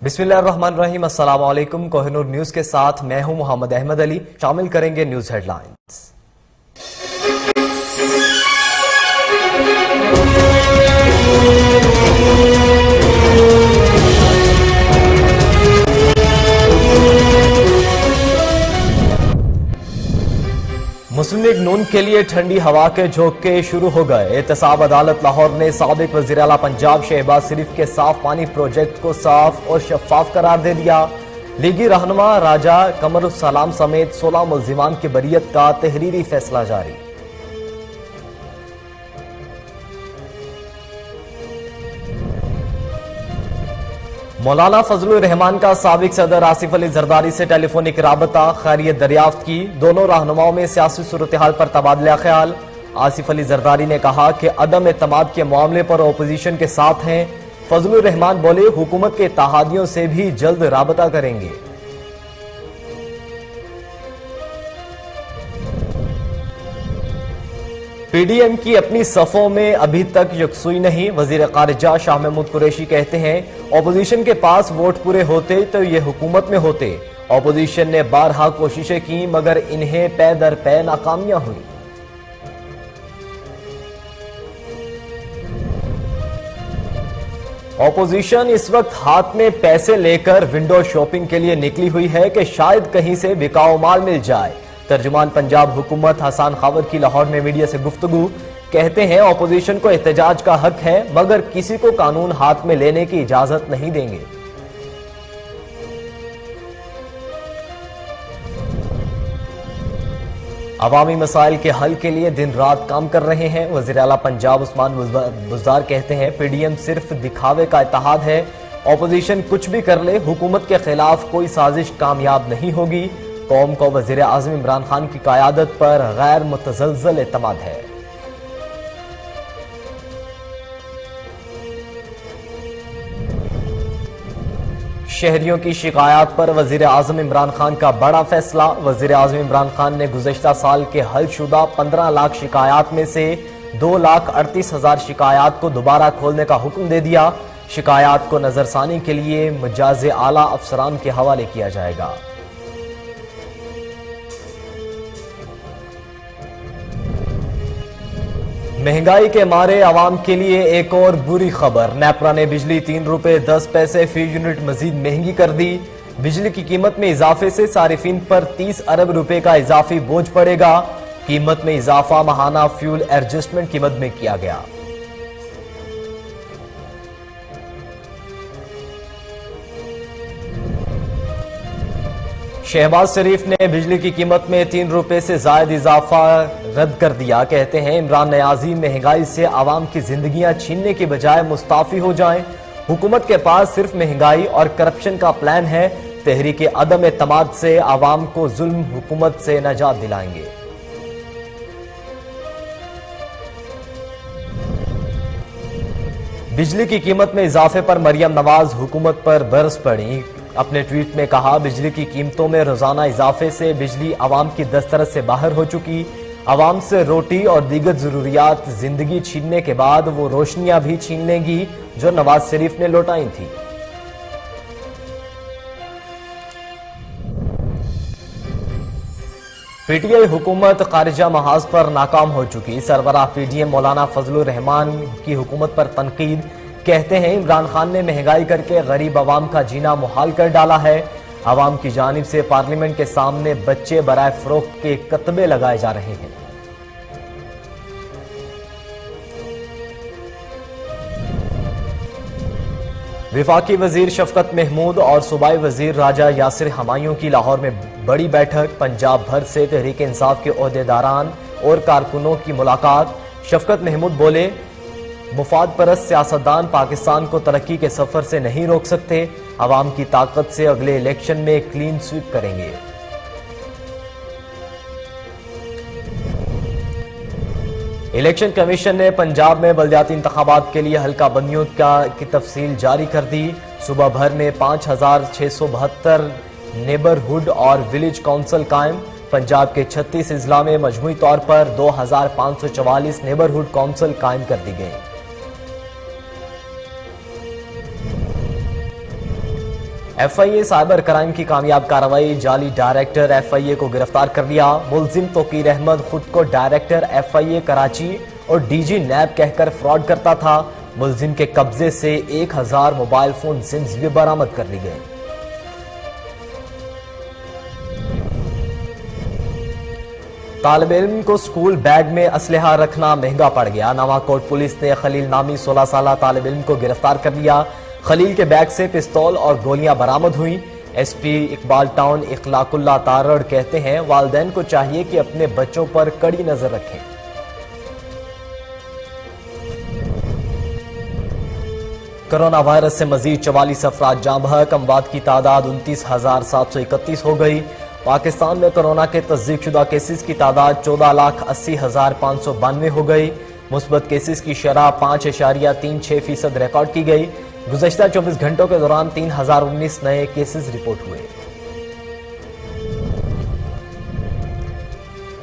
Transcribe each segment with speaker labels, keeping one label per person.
Speaker 1: बिस्मिल्लाहिर्रहमानिर्रहीम। अस्सलाम वालेकुम। कोहिनूर न्यूज के साथ मैं हूं मोहम्मद अहमद अली। शामिल करेंगे न्यूज हेडलाइंस। मुस्लिम लीग नून के लिए ठंडी हवा के झोंके शुरू हो गए। एहतसाब अदालत लाहौर ने साबिक वजीर आला पंजाब शहबाज शरीफ के साफ पानी प्रोजेक्ट को साफ और शफाफ करार दे दिया। लीगी रहनुमा राजा कमरुस्सलाम समेत 16 मुल्जिमान की बरीयत का तहरीरी फैसला जारी। मौलाना फजलुर रहमान का साबिक सदर आसिफ अली जरदारी से टेलीफोनिक राबता, खैरियत दरियाफ्त की। दोनों रहनुमाओं में सियासी सूरत-ए-हाल पर तबादला ख्याल। आसिफ अली जरदारी ने कहा कि अदम एतमाद के मामले पर अपोजिशन के साथ हैं। फजलुर रहमान बोले, हुकूमत के इत्तेहादियों से भी जल्द राबता करेंगे। पीडीएम की अपनी सफों में अभी तक यकसुई नहीं। वजीर खारिजा शाह महमूद कुरैशी कहते हैं, अपोजिशन के पास वोट पूरे होते तो ये हुकूमत में होते। अपोजिशन ने बारहा कोशिशें की मगर इन्हें पै दर पै नाकामियां हुई। अपोजिशन इस वक्त हाथ में पैसे लेकर विंडो शॉपिंग के लिए निकली हुई है कि शायद कहीं से बिकाऊ माल मिल जाए। तर्जुमान पंजाब हुकूमत हसन खावर की लाहौर में मीडिया से गुफ्तगू, कहते हैं अपोजिशन को एहतजाज का हक है मगर किसी को कानून हाथ में लेने की इजाजत नहीं देंगे। अवामी मसाइल के हल के लिए दिन रात काम कर रहे हैं। वज़ीर आला पंजाब उस्मान बुज़दार कहते हैं, पीडीएम सिर्फ दिखावे का इत्तेहाद है। अपोजिशन कुछ भी कर ले, हुकूमत के खिलाफ कोई साजिश कामयाब नहीं होगी। कौम को वज़ीर आज़म इमरान खान की क़यादत पर गैर मुतज़लज़ल एतमाद है। शहरियों की शिकायत पर वज़ीर आज़म इमरान खान का बड़ा फैसला। वज़ीर आज़म इमरान खान ने गुज़श्ता साल के हल शुदा 15 लाख शिकायत में से 2,38,000 शिकायत को दोबारा खोलने का हुक्म दे दिया। शिकायत को नजरसानी के लिए मुजाज़े आला अफसरान के हवाले किया जाएगा। महंगाई के मारे आवाम के लिए एक और बुरी खबर। नेपरा ने बिजली 3 रुपए 10 पैसे फी यूनिट मजीद महंगी कर दी। बिजली की कीमत में इजाफे से सारिफिन पर 30 अरब रुपए का इजाफी बोझ पड़ेगा। कीमत में इजाफा माहाना फ्यूल एडजस्टमेंट की मद में किया गया। शहबाज शरीफ ने बिजली की कीमत में 3 रुपए से जायद इजाफा रद्द कर दिया। कहते हैं, इमरान नियाज़ी महंगाई से आवाम की जिंदगियां छीनने के बजाय मुस्ताफी हो जाएं। हुकूमत के पास सिर्फ महंगाई और करप्शन का प्लान है। तहरीक अदम एतमाद से आवाम को जुल्म हुकूमत से नजात दिलाएंगे। बिजली की कीमत में इजाफे पर मरियम नवाज हुकूमत पर बरस पड़ी। अपने ट्वीट में कहा, बिजली की कीमतों में रोजाना इजाफे से बिजली आवाम की दस्तरस से बाहर हो चुकी। आवाम से रोटी और दीगर जरूरियात जिंदगी छीनने के बाद वो रोशनियां भी छीन लेंगी जो नवाज शरीफ ने लौटाई थी। पीटीआई हुकूमत खारिजा महाज पर नाकाम हो चुकी। सरबराह पीडीएम मौलाना फजलुर रहमान की हुकूमत पर तनकीद, कहते हैं, इमरान खान ने महंगाई करके गरीब आवाम का जीना मुहाल कर डाला है। आवाम की जानिब से पार्लियामेंट के सामने बच्चे बराए फरोख्त के कतबे लगाए जा रहे हैं। विफाकी वजीर शफकत महमूद और सूबाई वजीर राजा यासिर हमायूं की लाहौर में बड़ी बैठक। पंजाब भर से तहरीक इंसाफ के ओहदेदारान और कारकुनों की मुलाकात। शफकत महमूद बोले, मुफाद परस्त सियासतदान पाकिस्तान को तरक्की के सफर से नहीं रोक सकते। आवाम की ताकत से अगले इलेक्शन में क्लीन स्वीप करेंगे। इलेक्शन कमीशन ने पंजाब में बल्दियाती इंतखाबात के लिए हल्का बंदियों की तफसील जारी कर दी। सुबह भर में 5,672 नेबरहुड और विलेज काउंसिल कायम। पंजाब के 36 अजला में मजमूई तौर पर 2,544 नेबरहुड काउंसिल कायम कर दी गई। FIA سائبر کرائم کی کامیاب کارروائی، جعلی ڈائریکٹر FIA کو گرفتار کر لیا۔ ملزم توقیر احمد خود کو ڈائریکٹر FIA کراچی اور DG نیب کہہ کر فراڈ کرتا تھا۔ ملزم کے قبضے سے 1000 موبائل فون سمز بھی برآمد کر لی گئے۔ طالب علم کو سکول بیگ میں اسلحہ رکھنا مہنگا پڑ گیا۔ نواکوٹ پولیس نے خلیل نامی 16 سالہ طالب علم کو گرفتار کر لیا۔ خلیل کے بیگ سے پستول اور گولیاں برآمد ہوئیں۔ SP اقبال ٹاؤن اخلاق اللہ تارڑ کہتے ہیں والدین کو چاہیے کہ اپنے بچوں پر کڑی نظر رکھیں۔ کرونا وائرس سے مزید 44 افراد جاں بحق، اموات کی تعداد 29,731 ہو گئی۔ پاکستان میں کرونا کے تصدیق شدہ کیسز کی تعداد 14,80,592 ہو گئی۔ مثبت کیسز کی شرح 5.36% ریکارڈ کی گئی۔ گزشتہ 24 گھنٹوں کے دوران 3019 نئے کیسز رپورٹ ہوئے۔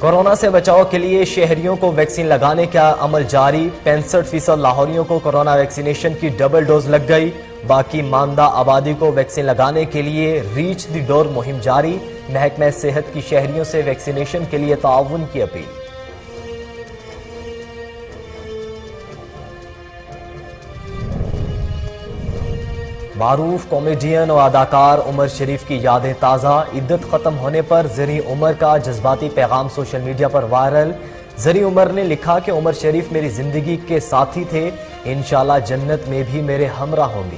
Speaker 1: کورونا سے بچاؤ کے لیے شہریوں کو ویکسین لگانے کا عمل جاری۔ 65% لاہوریوں کو کورونا ویکسینیشن کی ڈبل ڈوز لگ گئی۔ باقی ماندہ آبادی کو ویکسین لگانے کے لیے ریچ دی ڈور مہم جاری۔ محکمہ صحت کی شہریوں سے ویکسینیشن کے لیے تعاون کی اپیل۔ معروف کامیڈین اور اداکار عمر شریف کی یادیں تازہ۔ عدت ختم ہونے پر زرعی عمر کا جذباتی پیغام سوشل میڈیا پر وائرل۔ زرعی عمر نے لکھا کہ عمر شریف میری زندگی کے ساتھی تھے، انشاءاللہ جنت میں بھی میرے ہمراہ ہوں گے۔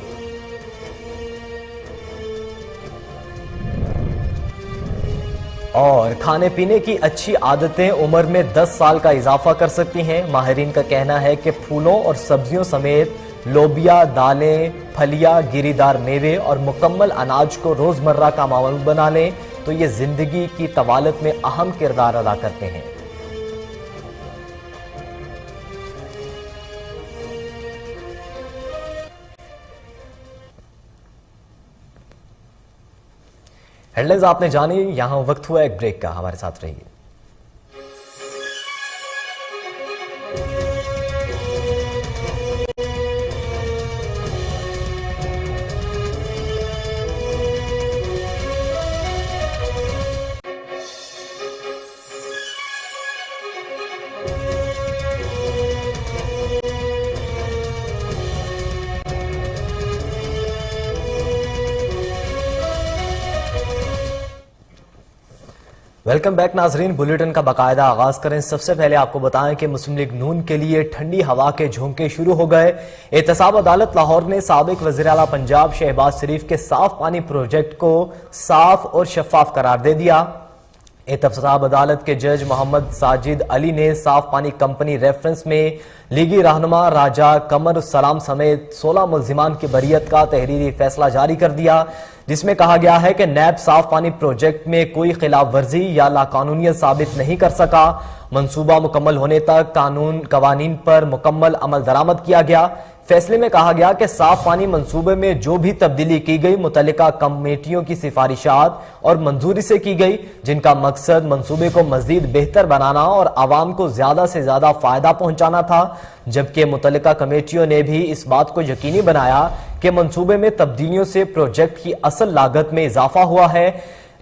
Speaker 1: اور کھانے پینے کی اچھی عادتیں عمر میں 10 سال کا اضافہ کر سکتی ہیں۔ ماہرین کا کہنا ہے کہ پھولوں اور سبزیوں سمیت لوبیا، دالیں، پھلیاں، گری دار میوے اور مکمل اناج کو روزمرہ کا معمول بنا لیں تو یہ زندگی کی طوالت میں اہم کردار ادا کرتے ہیں۔ ہیڈلائنز آپ نے جانی، یہاں وقت ہوا ایک بریک کا، ہمارے ساتھ رہیے۔ ویلکم بیک ناظرین، بلیٹن کا باقاعدہ آغاز کریں۔ سب سے پہلے آپ کو بتائیں کہ مسلم لیگ نون کے لیے ٹھنڈی ہوا کے جھونکے شروع ہو گئے۔ احتساب عدالت لاہور نے سابق وزیر اعلیٰ پنجاب شہباز شریف کے صاف پانی پروجیکٹ کو صاف اور شفاف قرار دے دیا۔ احتساب عدالت کے جج محمد ساجد علی نے صاف پانی کمپنی ریفرنس میں لیگی رہنما راجہ قمر السلام سمیت 16 ملزمان کی بریت کا تحریری فیصلہ جاری کر دیا، جس میں کہا گیا ہے کہ نیب صاف پانی پروجیکٹ میں کوئی خلاف ورزی یا لاقانونیت ثابت نہیں کر سکا۔ منصوبہ مکمل ہونے تک قوانین پر مکمل عمل درآمد کیا گیا۔ فیصلے میں کہا گیا کہ صاف پانی منصوبے میں جو بھی تبدیلی کی گئی متعلقہ کمیٹیوں کی سفارشات اور منظوری سے کی گئی، جن کا مقصد منصوبے کو مزید بہتر بنانا اور عوام کو زیادہ سے زیادہ فائدہ پہنچانا تھا، جبکہ متعلقہ کمیٹیوں نے بھی اس بات کو یقینی بنایا کہ منصوبے میں تبدیلیوں سے پروجیکٹ کی اصل لاگت میں اضافہ ہوا ہے۔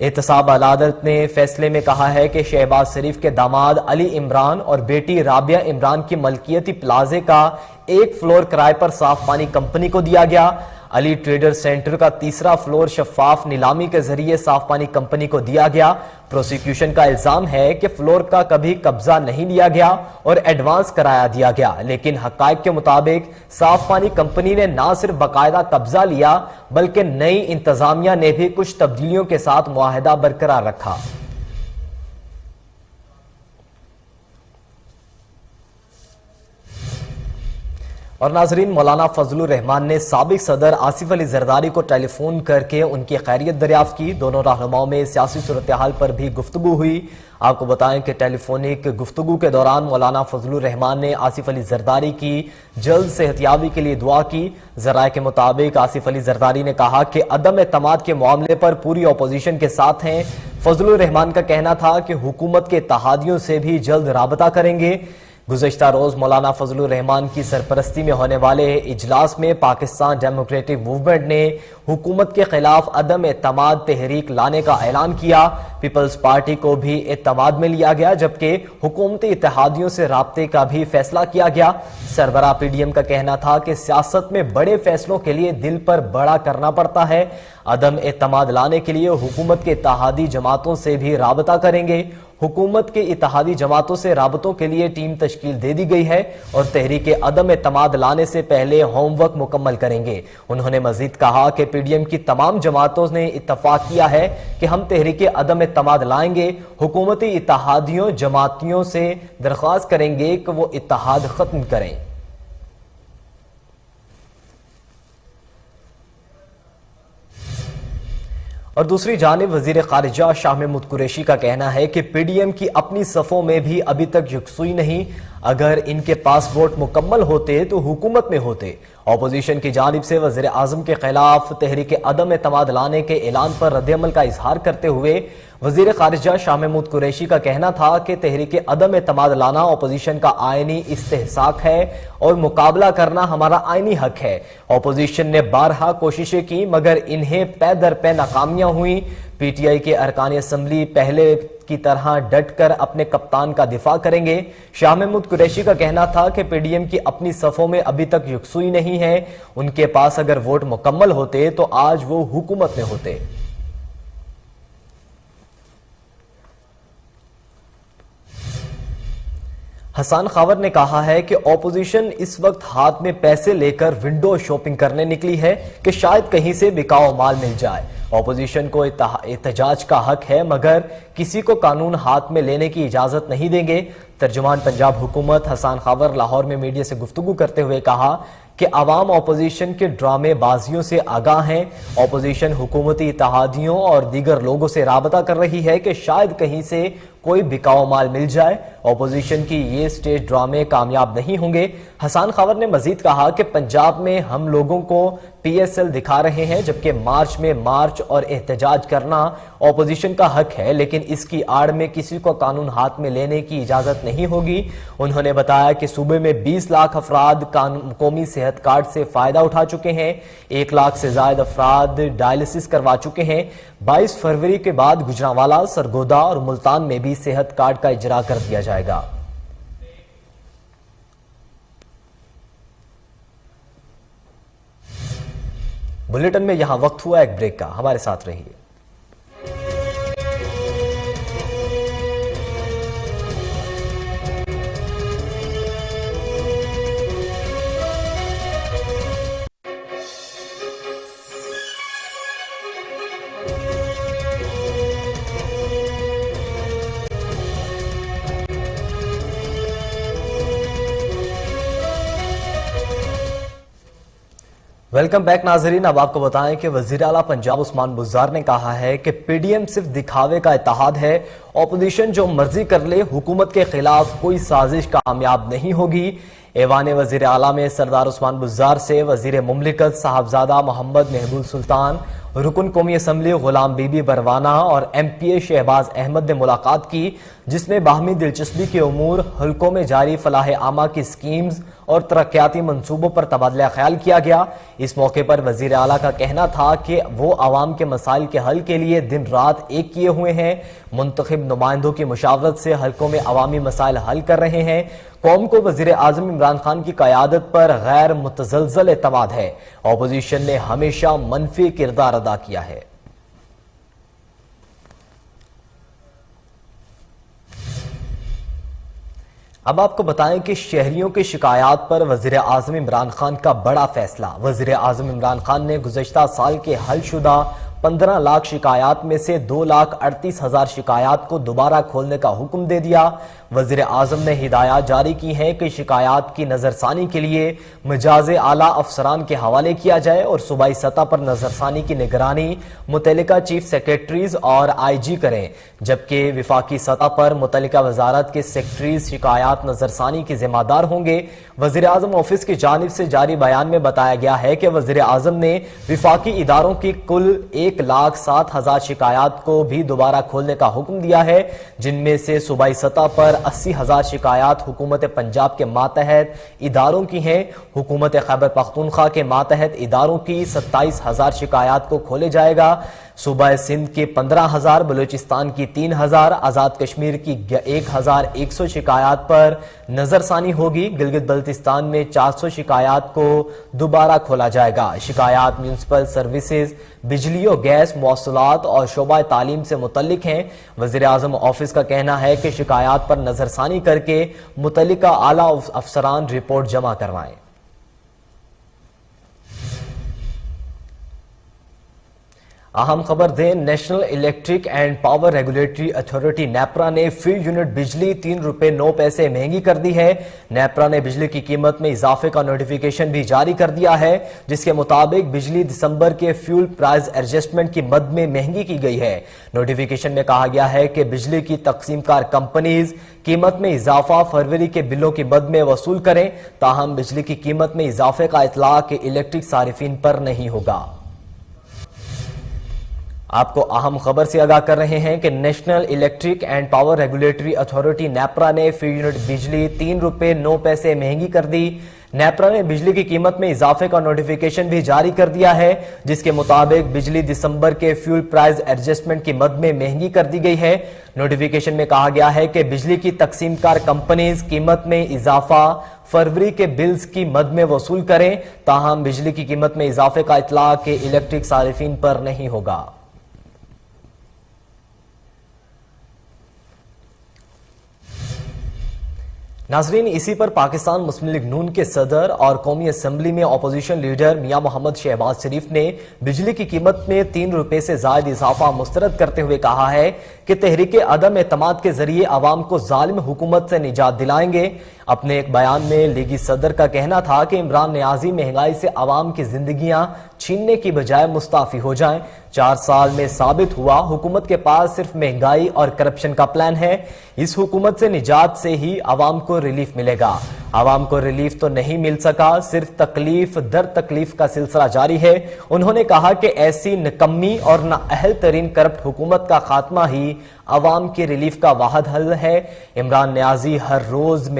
Speaker 1: احتساب عدالت نے فیصلے میں کہا ہے کہ شہباز شریف کے داماد علی عمران اور بیٹی رابعہ عمران کی ملکیتی پلازے کا 1 فلور کرائے پر صاف پانی کمپنی کو دیا گیا۔ علی ٹریڈر سینٹر کا 3را فلور شفاف نیلامی کے ذریعے صاف پانی کمپنی کو دیا گیا۔ پروسیکیوشن کا الزام ہے کہ فلور کا کبھی قبضہ نہیں لیا گیا اور ایڈوانس کرایہ دیا گیا، لیکن حقائق کے مطابق صاف پانی کمپنی نے نہ صرف باقاعدہ قبضہ لیا بلکہ نئی انتظامیہ نے بھی کچھ تبدیلیوں کے ساتھ معاہدہ برقرار رکھا۔ اور ناظرین، مولانا فضل الرحمان نے سابق صدر آصف علی زرداری کو ٹیلی فون کر کے ان کی خیریت دریافت کی۔ دونوں رہنماؤں میں سیاسی صورتحال پر بھی گفتگو ہوئی۔ آپ کو بتائیں کہ ٹیلی فونک گفتگو کے دوران مولانا فضل الرحمان نے آصف علی زرداری کی جلد صحتیابی کے لیے دعا کی۔ ذرائع کے مطابق آصف علی زرداری نے کہا کہ عدم اعتماد کے معاملے پر پوری اپوزیشن کے ساتھ ہیں۔ فضل الرحمان کا کہنا تھا کہ حکومت کے اتحادیوں سے بھی جلد رابطہ کریں گے۔ गुज़श्ता रोज़ मौलाना फजलुर रहमान की सरपरस्ती में होने वाले इजलास में पाकिस्तान डेमोक्रेटिक मूवमेंट ने हुकूमत के खिलाफ अदम एतमाद तहरीक लाने का ऐलान किया। पीपल्स पार्टी को भी एतमाद में लिया गया, जबकि हुकूमती इत्तेहादियों से राब्ते का भी फैसला किया गया। सरबराह पीडीएम का कहना था कि सियासत में बड़े फैसलों के लिए दिल पर बड़ा करना पड़ता है। अदम एतमाद लाने के लिए हुकूमत के इत्तेहादी जमातों से भी राबता करेंगे। हुकूमत के इत्तेहादी जमातों से राबतों के लिए टीम तश्कील दे दी गई है और तहरीक अदम एतमाद लाने से पहले होमवर्क मुकम्मल करेंगे। उन्होंने मजीद कहा कि पीडीएम की तमाम जमातों ने इत्तफाक किया है कि हम तहरीक अदम एतमाद लाएंगे। हुकूमती इत्तेहादियों जमातियों से दरख्वास्त करेंगे कि वो इत्तेहाद खत्म करें। और दूसरी जानिब वजीर खारिजा शाह महमूद कुरैशी का कहना है कि पीडीएम की अपनी सफ़ों में भी अभी तक यकसुई नहीं। अगर इनके पास वोट मुकम्मल होते तो हुकूमत में होते। अपोजिशन की जानिब से वज़ीर आज़म के खिलाफ तहरीक अदम एतमाद लाने के ऐलान पर रद्द-ए-अमल का इजहार करते हुए वज़ीर खारिजा शाह महमूद कुरैशी का कहना था कि तहरीक अदम एतमाद लाना अपोजिशन का आइनी इस्तेहसाक है और मुकाबला करना हमारा आइनी हक है। अपोजिशन ने बारहा कोशिशें की मगर इन्हें पै दर पै नाकामियां हुई। पीटीआई के अरकान असम्बली पहले की तरह डट कर अपने कप्तान का दिफा करेंगे। शाह महमूद कुरैशी का कहना था कि पीडीएम की अपनी सफ़ों में अभी तक यकसुई नहीं है। उनके पास अगर वोट मुकम्मल होते तो आज वो हुकूमत में होते। हसन खावर ने कहा है कि ऑपोजिशन इस वक्त हाथ में पैसे लेकर विंडो शॉपिंग करने निकली है कि शायद कहीं से बिकाऊ माल मिल जाए। ऑपोजिशन को एहतजाज का हक है मगर किसी को कानून हाथ में लेने की इजाजत नहीं देंगे। तर्जुमान पंजाब हुकूमत हसन खावर लाहौर में मीडिया से गुफ्तगू करते हुए कहा कि अवाम ऑपोजिशन के ड्रामे बाजियों से आगाह हैं। ऑपोजिशन हुकूमती इत्तेहादियों और दीगर लोगों से राबता कर रही है कि शायद कहीं से कोई बिकाऊ माल मिल जाए। ऑपोजिशन की ये स्टेज ड्रामे कामयाब नहीं होंगे। हसन खावर ने मजीद कहा कि पंजाब में हम लोगों को पीएसएल दिखा रहे हैं, जबकि मार्च में मार्च और एहतजाज करना ऑपोजिशन का हक है, लेकिन इसकी आड़ में किसी को कानून हाथ में लेने की इजाजत नहीं होगी। उन्होंने बताया कि सूबे में 20 लाख अफराद कौमी सेहत कार्ड से फायदा उठा चुके हैं। 1 लाख से ज्यादा अफराद डायलिसिस करवा चुके हैं। 22 फरवरी के बाद गुजरांवाला, सरगोदा और मुल्तान में भी सेहत कार्ड का इजरा कर दिया जाएगा। बुलेटिन में यहां वक्त हुआ एक ब्रेक का, हमारे साथ रहिए। वेलकम बैक नाजरीन। अब आपको बताएं कि वजीर आला पंजाब उस्मान बुज़दार ने कहा है कि पीडीएम सिर्फ दिखावे का इत्तेहाद है। ऑपोजिशन जो मर्जी कर ले, हुकूमत के खिलाफ कोई साजिश कामयाब नहीं होगी। ऐवान वजीर आला में सरदार उस्मान बुज़दार से वजीर मुमलिकत साहबजादा मोहम्मद महबूब सुल्तान, रुकन कौमी असम्बली गुलाम बीबी बरवाना और एमपीए शहबाज अहमद ने मुलाकात की, जिसमें बाहमी दिलचस्पी के उमूर, हल्कों में जारी फलाह आमा की स्कीम्स और तरक्याती मंसूबों पर तबादला ख्याल किया गया। इस मौके पर वजीर आला का कहना था कि वो आवाम के मसाइल के हल के लिए दिन रात एक किए हुए हैं। मुंतखब नुमाइंदों की मुशावरत से हल्कों में अवामी मसाइल हल कर रहे हैं। कौम को वजीर आजम इमरान खान की क़यादत पर गैर मुतज़लज़ल एतमाद है। ऑपोजिशन ने हमेशा मनफी किरदार अदा किया है। अब आपको बताएं कि शहरियों की शिकायत पर वजीर आजम इमरान खान का बड़ा फैसला। वजीर आजम इमरान खान ने गुज़श्ता साल के हलशुदा 15 लाख शिकायत में से 2,38,000 शिकायत को दोबारा खोलने का हुक्म दे दिया। वजीर आजम ने हिदायत जारी की है कि शिकायत की नजरसानी के लिए मिजाज आला अफसरान के हवाले किया जाए और सूबाई सतह पर नजरसानी की निगरानी मुतल्लिका चीफ सेक्रेटरीज और IG करें, जबकि विफाकी सतह पर मुतल्लिका वजारत के सेक्रेटरीज शिकायत नजरसानी के जिम्मेदार होंगे। वजीर आजम ऑफिस की जानिब से जारी बयान में बताया गया है कि वजीर आजम ने विफाकी इदारों की कुल 1,07,000 शिकायत को भी दोबारा खोलने का हुक्म दिया है, जिनमें से सूबाई सतह पर 80,000 शिकायत हुकूमत पंजाब के मातहत इदारों की हैं। हुकूमत खैबर पख्तूनख्वा के मातहत इदारों की 27,000 शिकायत को खोले जाएगा। सूबा सिंध की 15,000, बलूचिस्तान की 3,000, आज़ाद कश्मीर की 1,100 शिकायत पर नजरसानी होगी। गिलगित बल्तिस्तान में 400 शिकायत को दोबारा खोला जाएगा। शिकायत म्यूनसिपल सर्विसेज, बिजली और गैस, मौसूलात और शोबा तालीम से मुतल्लिक हैं। वज़ीर आज़म ऑफिस का कहना है कि शिकायत पर नजरसानी करके मुतल्लिका आला अफसरान रिपोर्ट जमा करवाएं। अहम खबर दें, national electric and power regulatory authority NEPRA ने फी यूनिट बिजली 3 रुपए 9 पैसे महंगी कर दी है। नेपरा ने बिजली की कीमत में इजाफे का नोटिफिकेशन भी जारी कर दिया है, जिसके मुताबिक बिजली दिसंबर के फ्यूल प्राइस एडजस्टमेंट की मद में महंगी की गई है। नोटिफिकेशन में कहा गया है कि बिजली की तकसीमकार कंपनीज कीमत में इजाफा फरवरी के बिलों की मद में वसूल करें, ताहम बिजली की कीमत में इजाफे का इतलाक इलेक्ट्रिक सारिफिन पर नहीं होगा। आपको अहम खबर से आगाह कर रहे हैं कि national electric and power regulatory authority NEPRA ने फी यूनिट बिजली 3 रुपए 9 पैसे महंगी कर दी। नेपरा ने बिजली की कीमत में इजाफे का नोटिफिकेशन भी जारी कर दिया है, जिसके मुताबिक बिजली दिसंबर के फ्यूल प्राइस एडजस्टमेंट की मद में महंगी कर दी गई है। नोटिफिकेशन में कहा गया है कि बिजली की तकसीमकार कंपनीज कीमत में इजाफा फरवरी के बिल्स की मद में वसूल करें, ताहम बिजली की कीमत में इजाफे का इतलाक इलेक्ट्रिक सारिफिन पर नहीं होगा। नाजरीन, इसी पर पाकिस्तान मुस्लिम लीग नून के सदर और कौमी असम्बली में अपोजिशन लीडर मियां मोहम्मद शहबाज शरीफ ने बिजली की कीमत में 3 रुपए से ज्यादा इजाफा मुस्तरद करते हुए कहा है कि तहरीक अदम एतमाद के जरिए अवाम को जालिम हुकूमत से निजात दिलाएंगे। अपने एक बयान में लीगी सदर का कहना था कि इमरान नियाजी महंगाई से अवाम की जिंदगियां छीनने की बजाय मुस्ताफी हो जाएं। 4 साल में साबित हुआ हुकूमत के पास सिर्फ महंगाई और करप्शन का प्लान है। इस हुकूमत से निजात से ही अवाम को रिलीफ मिलेगा। अवाम को रिलीफ तो नहीं मिल सका, सिर्फ तकलीफ दर तकलीफ का सिलसिला जारी है। उन्होंने कहा कि ऐसी निकम्मी और नाअहल तरीन करप्ट हुकूमत का खात्मा ही अवाम की रिलीफ का वाहिद हल है। इमरान नियाजी हर रोज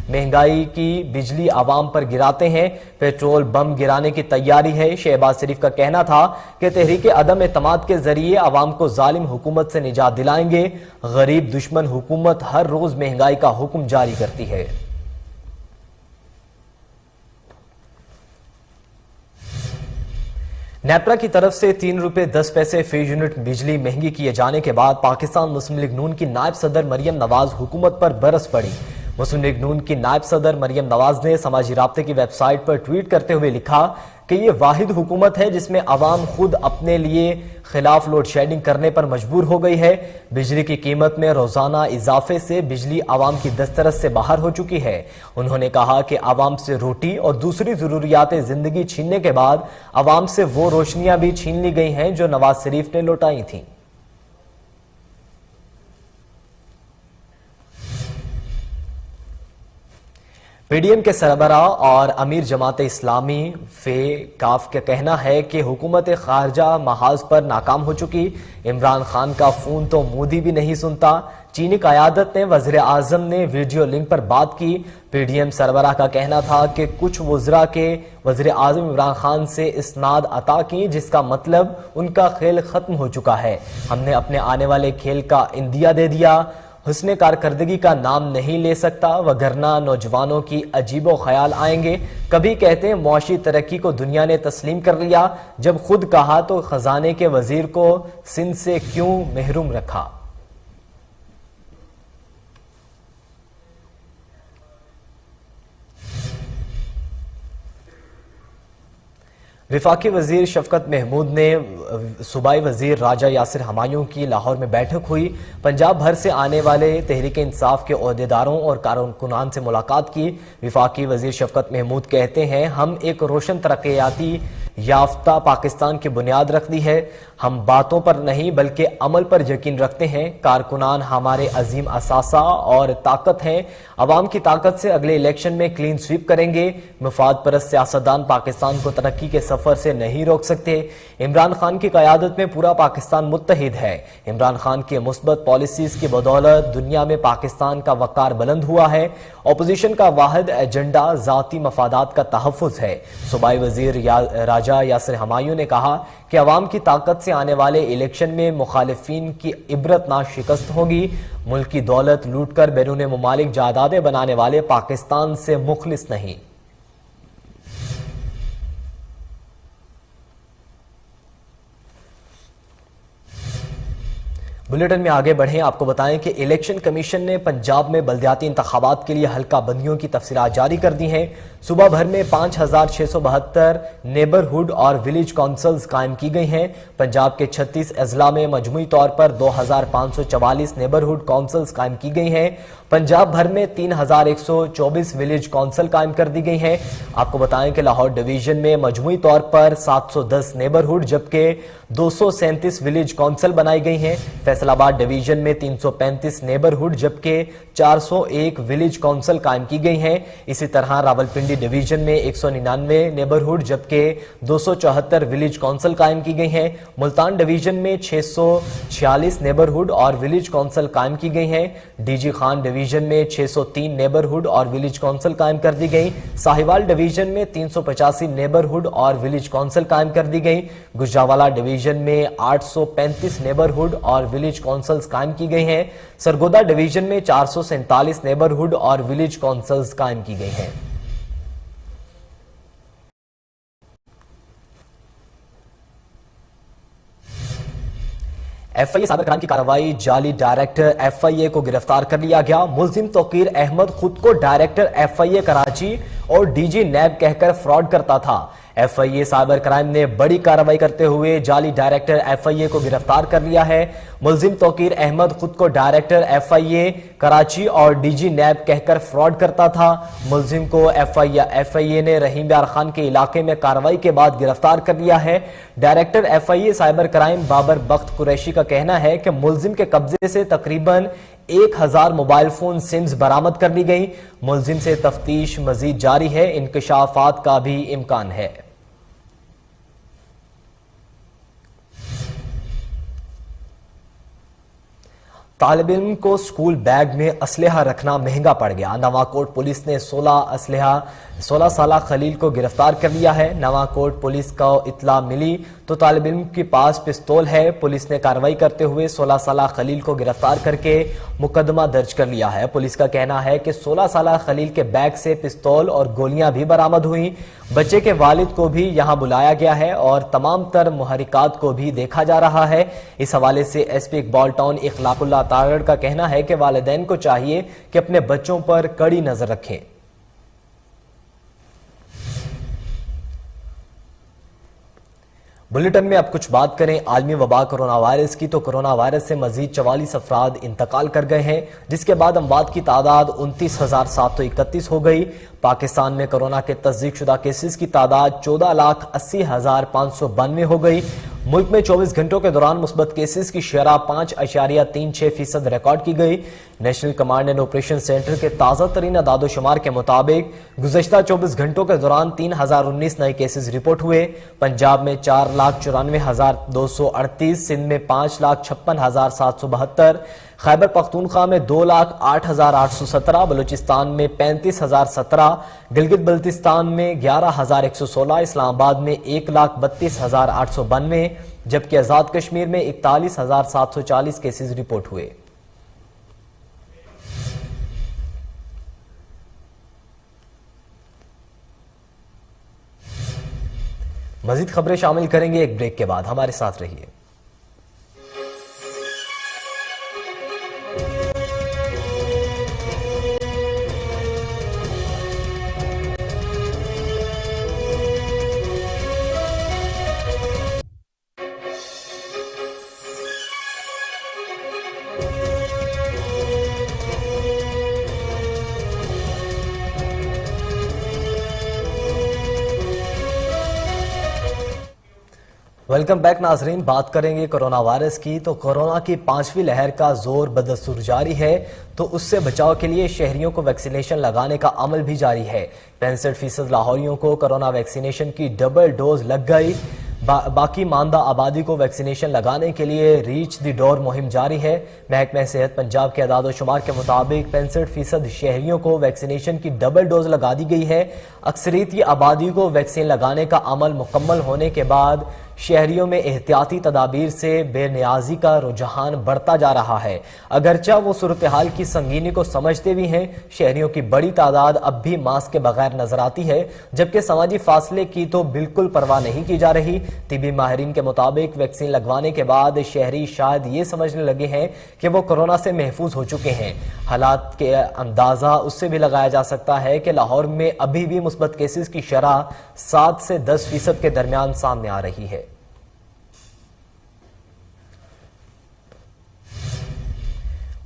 Speaker 1: महंगाई की बिजली आवाम पर गिराते हैं, पेट्रोल बम गिराने की तैयारी है। शहबाज शरीफ का कहना था कि तहरीक अदम एतमाद के जरिए आवाम को जालिम हुकूमत से निजात दिलाएंगे। गरीब दुश्मन हुकूमत हर रोज महंगाई का हुक्म जारी करती है। नेपरा की तरफ से 3 रुपए 10 पैसे फी यूनिट बिजली महंगी किए जाने के बाद पाकिस्तान मुस्लिम लीग नून की नायब सदर मरियम नवाज हुकूमत पर बरस पड़ी। मुस्लिम लीग नून की नायब सदर मरियम नवाज ने समाजी राब्ते की वेबसाइट पर ट्वीट करते हुए लिखा कि ये वाहिद हुकूमत है जिसमें अवाम खुद अपने लिए खिलाफ लोड शेडिंग करने पर मजबूर हो गई है। बिजली की कीमत में रोजाना इजाफे से बिजली आवाम की दस्तरस से बाहर हो चुकी है। उन्होंने कहा कि आवाम से रोटी और दूसरी जरूरियात जिंदगी छीनने के बाद आवाम से वो रोशनियां भी छीन ली गई हैं जो नवाज शरीफ ने लौटाई थीं। पीडीएम के सरबराह और अमीर जमात इस्लामी फे काफ का कहना है कि हुकूमत खारजा महाज पर नाकाम हो चुकी। इमरान खान का फोन तो मोदी भी नहीं सुनता। चीनी क़यादत ने वज़ीर आज़म ने वीडियो लिंक पर बात की। पीडीएम सरबराह का कहना था कि कुछ वज़रा के वज़ीर आज़म इमरान खान से इसनाद अता की, जिसका मतलब उनका खेल खत्म हो चुका है। हमने अपने आने वाले खेल का इंदिया दे दिया। हुस्ने कारकर्दगी का नाम नहीं ले सकता, वगरना नौजवानों की अजीबो ख्याल आएंगे। कभी कहते हैं मुआशी तरक्की को दुनिया ने तस्लीम कर लिया, जब खुद कहा तो खजाने के वजीर को सिंध से क्यों महरूम रखा। वफाकी वजीर शफकत महमूद ने सूबाई वजीर राजा यासिर हमायूं की लाहौर में बैठक हुई। पंजाब भर से आने वाले तहरीक इंसाफ के ओहदेदारों और कारकुनान से मुलाकात की। वफाकी वजीर शफकत महमूद कहते हैं हम एक रोशन तरक्याती یافتہ پاکستان کی بنیاد رکھ دی ہے۔ ہم باتوں پر نہیں بلکہ عمل پر یقین رکھتے ہیں۔ کارکنان ہمارے عظیم اثاثہ اور طاقت ہیں۔ عوام کی طاقت سے اگلے الیکشن میں کلین سویپ کریں گے۔ مفاد پرست سیاستدان پاکستان کو ترقی کے سفر سے نہیں روک سکتے۔ عمران خان کی قیادت میں پورا پاکستان متحد ہے۔ عمران خان کی مثبت پالیسیز کی بدولت دنیا میں پاکستان کا وقار بلند ہوا ہے۔ اپوزیشن کا واحد ایجنڈا ذاتی مفادات کا تحفظ ہے۔ صوبائی وزیر راجہ یاسر ہمایوں نے کہا کہ عوام کی طاقت سے آنے والے الیکشن میں مخالفین کی عبرتناک شکست ہوگی۔ ملک کی دولت لوٹ کر بیرون ممالک جائیدادیں بنانے والے پاکستان سے مخلص نہیں۔ بلیٹن میں آگے بڑھیں، آپ کو بتائیں کہ الیکشن کمیشن نے پنجاب میں بلدیاتی انتخابات کے لیے حلقہ بندیوں کی تفصیلات جاری کر دی ہیں۔ صوبہ بھر میں 5672 نیبرہڈ اور ولیج کونسلز قائم کی گئی ہیں۔ پنجاب کے 36 اضلاع میں مجموعی طور پر 2544 نیبرہڈ کونسلز قائم کی گئی ہیں۔ پنجاب بھر میں 3124 ولیج کونسل قائم کر دی گئی ہیں۔ آپ کو بتائیں کہ لاہور ڈویژن میں مجموعی طور پر 710 نیبرہڈ جبکہ 237 ولیج کونسل بنائی گئی ہیں۔ فیصل آباد ڈویژن میں 335 نیبرہڈ جبکہ 401 ولیج کونسل قائم کی گئی ہیں۔ اسی طرح راولپنڈی ڈویژن میں 199 نیبرہڈ جبکہ 274 ولیج کونسل قائم کی گئی ہیں۔ ملتان ڈویژن میں 646 نیبرہڈ اور ولیج کونسل قائم کی گئی ہیں۔ ڈی جی خان ڈویژن میں 603 نیبرہڈ اور ولیج کونسل قائم کر دی گئی۔ ساہیوال ڈویژن میں 385 نیبرہڈ اور ولیج کونسل قائم کر دی گئی۔ گجرانوالہ ڈویژن میں 835 نیبرہڈ اور ولیج کونسلز قائم کی گئی ہیں۔ سرگودا ڈویژن میں 447 نیبرہڈ اور ولیج کونسلز قائم کی گئی ہیں۔ F I A cyber crime کی کارروائی، جعلی ڈائریکٹر ایف آئی اے کو گرفتار کر لیا گیا۔ ملزم توقیر احمد خود کو ڈائریکٹر ایف آئی اے کراچی اور ڈی جی نیب کہہ کر فراڈ کرتا تھا۔ F I A cyber crime نے بڑی کارروائی کرتے ہوئے جعلی ڈائریکٹر ایف آئی اے کو گرفتار کر لیا ہے۔ ملزم توقیر احمد خود کو ڈائریکٹر ایف آئی اے کراچی اور ڈی جی نیب کہہ کر فراڈ کرتا تھا۔ ملزم کو ایف آئی اے نے رحیم یار خان کے علاقے میں کارروائی کے بعد گرفتار کر لیا ہے۔ Director F I A cyber crime Babar بخت قریشی کا کہنا ہے کہ ملزم کے قبضے سے تقریباً 1000 موبائل فون سمز برآمد کر لی گئی۔ ملزم سے تفتیش مزید جاری ہے، انکشافات کا بھی امکان ہے۔ طالب علم کو سکول بیگ میں اسلحہ رکھنا مہنگا پڑ گیا۔ نواکوٹ پولیس نے 16 سالہ خلیل کو گرفتار کر لیا ہے۔ نواکوٹ پولیس کو اطلاع ملی تو طالب علم کے پاس پستول ہے۔ پولیس نے کارروائی کرتے ہوئے 16 سالہ خلیل کو گرفتار کر کے مقدمہ درج کر لیا ہے۔ پولیس کا کہنا ہے کہ 16 سالہ خلیل کے بیگ سے پستول اور گولیاں بھی برآمد ہوئیں۔ بچے کے والد کو بھی یہاں بلایا گیا ہے اور تمام تر محرکات کو بھی دیکھا جا رہا ہے۔ اس حوالے سے ایس پی اقبال ٹاؤن اخلاق اللہ تاغڑ کا کہنا ہے کہ والدین کو چاہیے کہ اپنے بچوں پر کڑی نظر رکھیں۔ بلیٹن میں اب کچھ بات کریں عالمی وبا کرونا وائرس کی، تو کرونا وائرس سے مزید 44 افراد انتقال کر گئے ہیں، جس کے بعد اموات کی تعداد 29,731 ہو گئی۔ پاکستان میں کرونا کے تصدیق شدہ کیسز کی تعداد 14,80,592 ہو گئی۔ ملک میں 24 گھنٹوں کے دوران مثبت کیسز کی شرح 5.36% ریکارڈ کی گئی۔ National command and operation centre کے تازہ ترین اعداد و شمار کے مطابق گزشتہ 24 گھنٹوں کے دوران 3019 نئے کیسز رپورٹ ہوئے۔ پنجاب میں 4,94,238، سندھ میں 5,56,772، خیبر پختونخوا میں 2,08,817، بلوچستان میں 35,017، گلگت بلتستان میں 11,116، اسلام آباد میں 1,32,892، جبکہ آزاد کشمیر میں 41,740 کیسز رپورٹ ہوئے۔ مزید خبریں شامل کریں گے ایک بریک کے بعد، ہمارے ساتھ رہیے۔ वेलकम बैक नाजरीन। बात करेंगे कोरोना वायरस की। तो कोरोना की 5वीं लहर का जोर बदस्तूर जारी है, तो उससे बचाव के लिए शहरियों को वैक्सीनेशन लगाने का अमल भी जारी है। 65% लाहौरियों को कोरोना वैक्सीनेशन की डबल डोज लग गई। बाकी मानदा आबादी को वैक्सीनेशन लगाने के लिए रीच द डोर मुहिम जारी है। महकमा सेहत पंजाब के अदाद शुमार के मुताबिक 65% शहरियों को वैक्सीनेशन की डबल डोज लगा दी गई है। अक्सरियती आबादी को वैक्सीन लगाने का अमल मुकम्मल होने के बाद शहरियों में एहतियाती तदाबीर से बेनियाजी का रुझान बढ़ता जा रहा है। अगरचा वो सूरत हाल की संगीनी को समझते भी हैं, शहरियों की बड़ी तादाद अब भी मास्क के बगैर नजर आती है, जबकि समाजी फासले की तो बिल्कुल परवाह नहीं की जा रही। तिबी माहिरीन के मुताबिक वैक्सीन लगवाने के बाद शहरी शायद ये समझने लगे हैं कि वो कोरोना से महफूज हो चुके हैं। हालात के अंदाजा उससे भी लगाया जा सकता है कि लाहौर में अभी भी मुस्बत केसेस की शरह 7 से 10% के दरमियान सामने आ रही है।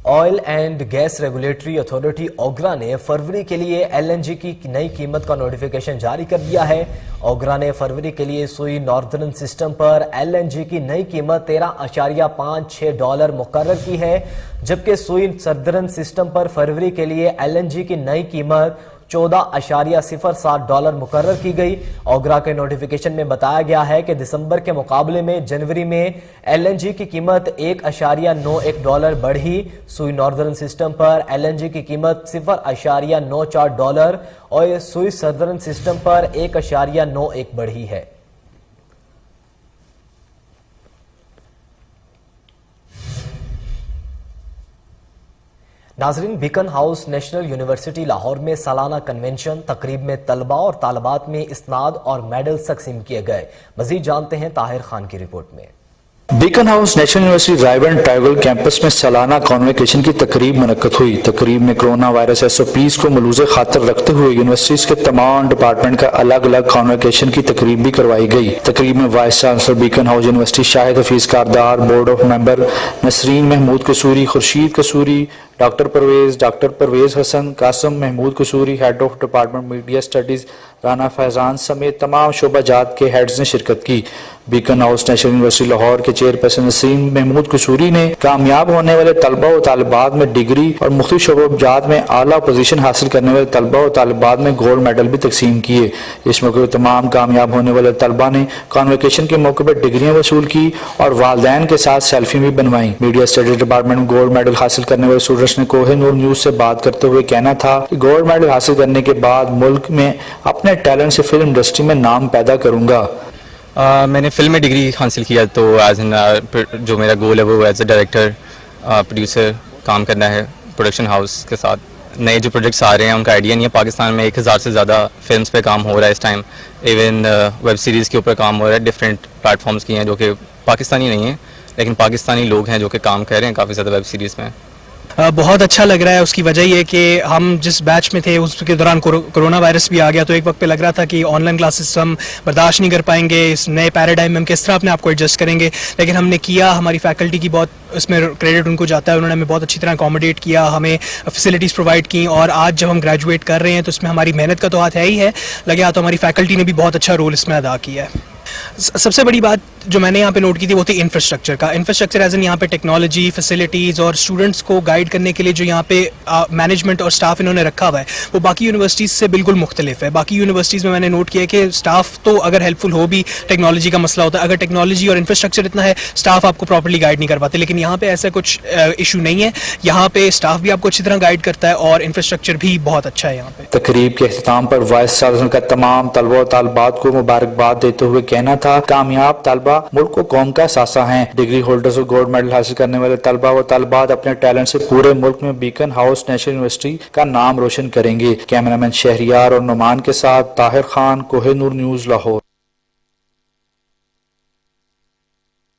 Speaker 1: Oil and gas regulatory authority OGRA ने फरवरी के लिए एलएनजी की नई कीमत का नोटिफिकेशन जारी कर दिया है। ओगरा ने फरवरी के लिए सुई नॉर्दर्न सिस्टम पर एलएनजी की नई कीमत $13.56 मुकर्रर की है, जबकि सुई सदर्न सिस्टम पर फरवरी के लिए एलएनजी की नई कीमत $14.07 मुकर्रर की गई। ओगरा के नोटिफिकेशन में बताया गया है कि दिसंबर के मुकाबले में जनवरी में एलएनजी की कीमत $1.91 बढ़ी। सुई नॉर्दर्न सिस्टम पर एलएनजी की कीमत $0.94 और सुई सदर्न सिस्टम पर 1.91 बढ़ी है। नाजरीन, beacon house national university Lahore में सालाना कन्वेंशन तकरीब में तलबा और तालबात में इस्नाद और मेडल्स तकसीम किए गए। मजीद जानते हैं ताहिर खान की रिपोर्ट में।
Speaker 2: Beacon house national university रायवन tribal campus में सालाना कॉन्वोकेशन की तकरीब मुनक्कद हुई। तकरीब में कोरोना वायरस एसओपीज को मलूज़े खातर रखते हुए यूनिवर्सिटीज के तमाम डिपार्टमेंट का अलग अलग कॉन्वोकेशन की तकरीब भी करवाई गई। तकरीब में vice chancellor Beaconhouse university Shahid Hafeez Kardar, board of member Nasreen Mahmood Kasuri, Khurshid Kasuri, doctor Parvez Hasan, Qasim Mahmood Kasuri, head of department media studies Rana Faizan समेत तमाम शोबा जात के हेड्स ने शिरकत की। Beaconhouse national university Lahore के चेयरपर्सन नसरीन महमूद कसूरी ने कामयाब होने वाले तलबा और तालिबात में डिग्री और मुख्तलिफ शोबा जात में आला पोजीशन हासिल करने वाले तलबा और तालिबात में गोल्ड मेडल भी तकसीम किए। इस मौके पर तमाम कामयाब होने वाले तलबा ने कॉन्वोकेशन के मौके पर डिग्रियां वसूल की और वालदैन के साथ सेल्फी भी बनवाई। मीडिया स्टडीज डिपार्टमेंट में गोल्ड मेडल हासिल करने वाले स्टूडेंट्स ने कोहिनूर न्यूज से बात करते हुए कहना था कि गोल्ड मेडल हासिल करने के बाद मुल्क में अपने टैलेंट से फिल्म इंडस्ट्री में नाम पैदा करूंगा।
Speaker 3: मैंने फिल्म में डिग्री हासिल किया, तो एज एन जो मेरा गोल है वो एज ए डायरेक्टर प्रोड्यूसर काम करना है प्रोडक्शन हाउस के साथ। नए जो प्रोजेक्ट्स आ रहे हैं उनका आइडिया नहीं है। पाकिस्तान में 1000 से ज़्यादा फिल्म्स पे काम हो रहा है इस टाइम। इवन वेब सीरीज़ के ऊपर काम हो रहा है, डिफरेंट प्लेटफॉर्म्स की हैं जो कि पाकिस्तानी नहीं हैं, लेकिन पाकिस्तानी लोग हैं जो कि काम कर रहे हैं काफ़ी ज़्यादा वेब सीरीज़ में।
Speaker 4: बहुत अच्छा लग रहा है। उसकी वजह ये कि हम जिस बैच में थे उसके दौरान कोरोना वायरस भी आ गया, तो एक वक्त पे लग रहा था कि ऑनलाइन क्लासेस हम बर्दाश्त नहीं कर पाएंगे, इस नए पैराडाइम में हम किस तरह अपने आप को एडजस्ट करेंगे। लेकिन हमने किया, हमारी फैकल्टी की बहुत उसमें क्रेडिट उनको जाता है, उन्होंने हमें बहुत अच्छी तरह अकोमोडेट किया, हमें फैसिलिटीज़ प्रोवाइड की और आज जब हम ग्रेजुएट कर रहे हैं तो इसमें हमारी मेहनत का तो हाथ है ही है, लगे हाथ तो हमारी फैकल्टी ने भी बहुत अच्छा रोल इसमें अदा किया है। सबसे बड़ी बात जो मैंने यहाँ पे नोट की थी वो थी इंफ्रास्ट्रक्चर का। इंफ्रास्ट्रक्चर एज एन यहाँ पे टेक्नोलॉजी, फैसिलिटीज़ और स्टूडेंट्स को गाइड करने के लिए जो यहाँ पे मैनेजमेंट और स्टाफ इन्होंने रखा हुआ है वो बाकी यूनिवर्सिटीज़ से बिल्कुल मुख्तलिफ है। बाकी यूनिवर्सिटीज़ में मैंने नोट किया कि स्टाफ तो अगर हेल्पफुल हो भी, टेक्नोलॉजी का मसला होता है, अगर टेक्नोलॉजी और इंफ्रास्ट्रक्चर इतना है स्टाफ आपको प्रॉपर्ली गाइड नहीं कर पाते, लेकिन यहाँ पे ऐसा कुछ इशू नहीं है। यहाँ पे स्टाफ भी आपको अच्छी तरह गाइड करता है और इंफ्रास्ट्रक्चर भी बहुत अच्छा है यहाँ पे।
Speaker 2: तकरीब के अख्ताम पर वाइस चांसलर का तमाम तलबा और तालिबात को मुबारकबाद देते हुए कहना था, कामयाब तलबा मुल्क को कौम का सासा हैं। डिग्री होल्डर्स और गोल्ड मेडल हासिल करने वाले तलबा व तालिबात अपने टैलेंट से पूरे मुल्क में बीकन हाउस नेशनल यूनिवर्सिटी का नाम रोशन करेंगे। कैमरामैन शहरियार और नुमान के साथ Tahir Khan, Kohinoor news Lahore.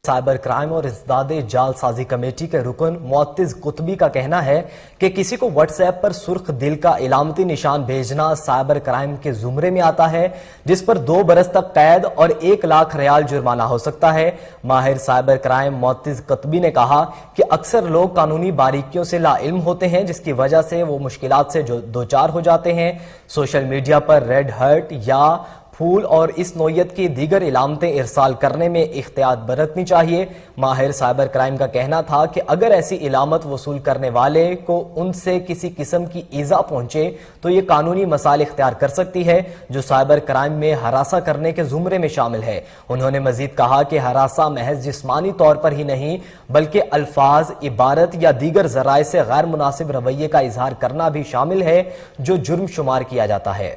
Speaker 1: Cyber crime और इस्दादे जालसाजी कमेटी के रुकन मुअत्तिज कुतबी का कहना है कि किसी को व्हाट्सएप पर सुर्ख दिल का इलामती निशान भेजना साइबर क्राइम के जुमरे में आता है, जिस पर 2 बरस तक कैद और 1 लाख रियाल जुर्माना हो सकता है। माहिर साइबर क्राइम मुअत्तिज कुतबी ने कहा कि अक्सर लोग कानूनी बारीकियों से लाइल्म होते हैं, जिसकी वजह से वो मुश्किलात से दो चार हो जाते हैं। सोशल मीडिया पर रेड हर्ट या پھول اور اس نوعیت کی دیگر علامتیں ارسال کرنے میں احتیاط برتنی چاہیے۔ ماہر سائبر کرائم کا کہنا تھا کہ اگر ایسی علامت وصول کرنے والے کو ان سے کسی قسم کی ایذا پہنچے تو یہ قانونی مسائل اختیار کر سکتی ہے جو سائبر کرائم میں ہراساں کرنے کے زمرے میں شامل ہے۔ انہوں نے مزید کہا کہ ہراساں محض جسمانی طور پر ہی نہیں بلکہ الفاظ، عبارت یا دیگر ذرائع سے غیر مناسب رویے کا اظہار کرنا بھی شامل ہے جو جرم شمار کیا جاتا ہے۔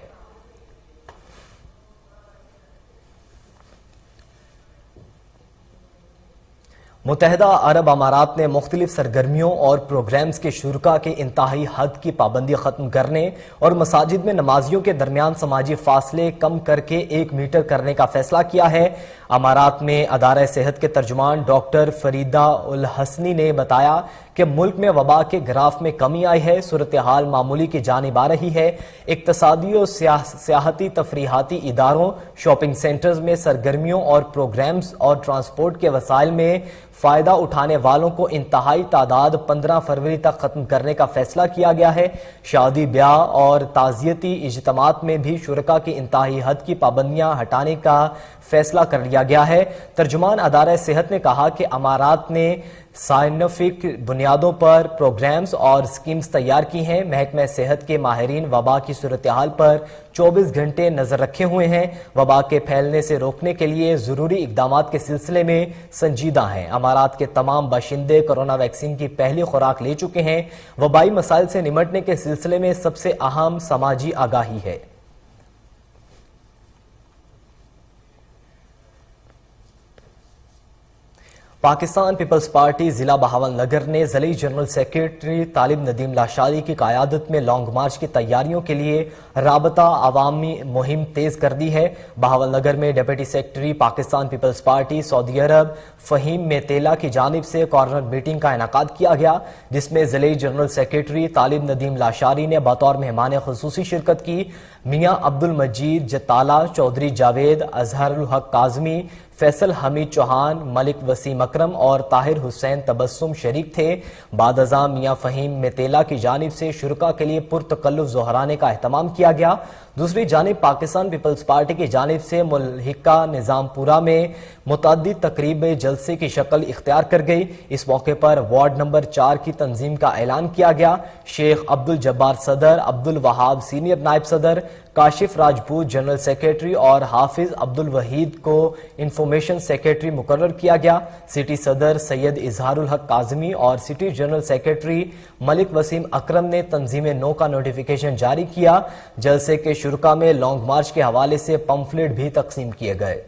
Speaker 1: متحدہ عرب امارات نے مختلف سرگرمیوں اور پروگرامز کے شرکاء کی انتہائی حد کی پابندی ختم کرنے اور مساجد میں نمازیوں کے درمیان سماجی فاصلے کم کر کے 1 میٹر کرنے کا فیصلہ کیا ہے۔ امارات میں ادارہ صحت کے ترجمان ڈاکٹر فریدہ الحسنی نے بتایا کہ ملک میں وبا کے گراف میں کمی آئی ہے، صورتحال معمولی کی جانب آ رہی ہے۔ اقتصادی اور سیاحتی تفریحاتی اداروں، شاپنگ سینٹرز میں سرگرمیوں اور پروگرامز اور ٹرانسپورٹ کے وسائل میں فائدہ اٹھانے والوں کو انتہائی تعداد 15 فروری تک ختم کرنے کا فیصلہ کیا گیا ہے۔ شادی بیاہ اور تعزیتی اجتماعات میں بھی شرکاء کی انتہائی حد کی پابندیاں ہٹانے کا فیصلہ کر لیا گیا ہے۔ ترجمان ادارہ صحت نے کہا کہ امارات نے سائنٹیفک بنیادوں پر پروگرامز اور سکیمز تیار کی ہیں۔ محکمہ صحت کے ماہرین وبا کی صورتحال پر 24 گھنٹے نظر رکھے ہوئے ہیں، وبا کے پھیلنے سے روکنے کے لیے ضروری اقدامات کے سلسلے میں سنجیدہ ہیں۔ امارات کے تمام باشندے کورونا ویکسین کی پہلی خوراک لے چکے ہیں۔ وبائی مسائل سے نمٹنے کے سلسلے میں سب سے اہم سماجی آگاہی ہے۔ پاکستان پیپلز پارٹی ضلع بہاول نگر نے ضلعی جنرل سیکریٹری طالب ندیم لاشاری کی قیادت میں لانگ مارچ کی تیاریوں کے لیے رابطہ عوامی مہم تیز کر دی ہے۔ بہاول نگر میں ڈپٹی سیکریٹری پاکستان پیپلز پارٹی سعودی عرب فہیم میتیلا کی جانب سے کارنر میٹنگ کا انعقاد کیا گیا، جس میں ضلعی جنرل سیکریٹری طالب ندیم لاشاری نے بطور مہمان خصوصی شرکت کی۔ میاں عبد المجید جتالہ، چودھری جاوید، اظہر الحق کاظمی، فیصل حمید چوہان، ملک وسیم اکرم اور طاہر حسین تبسم شریک تھے۔ بعد ازاں میاں فہیم میتیلا کی جانب سے شرکاء کے لیے پرتکلف ظہرانے کا اہتمام کیا گیا۔ دوسری جانب پاکستان پیپلز پارٹی کی جانب سے ملحقہ نظام پورہ میں متعدد تقریب جلسے کی شکل اختیار کر گئی۔ اس موقع پر وارڈ نمبر 4 کی تنظیم کا اعلان کیا گیا۔ شیخ عبد الجبار صدر، عبد الوہاب سینئر نائب صدر، کاشف راجپوت جنرل سیکریٹری اور حافظ عبد الوحید کو انفارمیشن سیکریٹری مقرر کیا گیا۔ سٹی صدر سید اظہار الحق کاظمی اور سٹی جنرل سیکریٹری ملک وسیم اکرم نے تنظیم نو کا نوٹیفیکیشن جاری کیا۔ جلسے کے شرکاء میں لانگ مارچ کے حوالے سے پمفلٹ بھی تقسیم کیے گئے۔